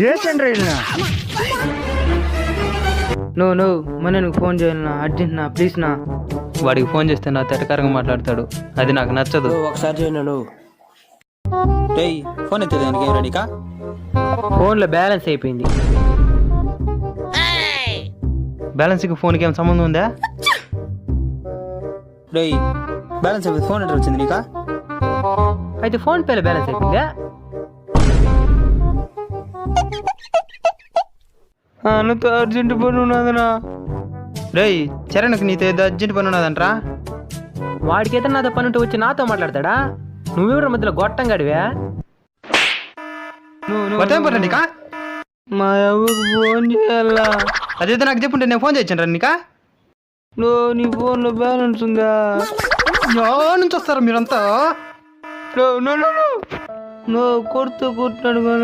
ఏంటండ్రా వీళ్ళనా? నువ్వు మన ఫోన్ చేయాలన్నా అర్జెంట్ నా ప్లీజ్ నా. వాడికి ఫోన్ చేస్తే నా తెటకారంగా మాట్లాడతాడు, అది నాకు నచ్చదు. ఒకసారి చేయను నువ్వు. డేయ్ ఫోన్ ఎత్తేదానికి ఏం రెడీకా? ఫోన్లో బ్యాలెన్స్ అయిపోయింది. బ్యాలెన్స్కి ఫోన్కి ఏం సంబంధం ఉందా? డేయ్ బ్యాలెన్స్ అయిపోయింది, ఫోన్ ఎట్లా వచ్చింది నీకా? అయితే ఫోన్ పేలో బ్యాలెన్స్ అయిపోయిందా? నాతో అర్జెంట్ పని ఉన్నదనా. రేయ్ చరణ్కి నీతో ఏదో అర్జెంట్ పని ఉన్నదంట్రా. వాడికైతే నాతో పని ఉంటే వచ్చి నాతో మాట్లాడతాడా? నువ్వెవరి మధ్యలో గొట్టం గడివా? నీకా మా అవ్వకు ఫోన్ చేయాలా? అదైతే నాకు చెప్పుంటే నేను ఫోన్ చేయించండి నీకా. నీ ఫోన్లో బ్యాలెన్స్ ఉందా? నుంచి వస్తారా మీరంతా? కొడుతూ కూర్చున్నాడు కానీ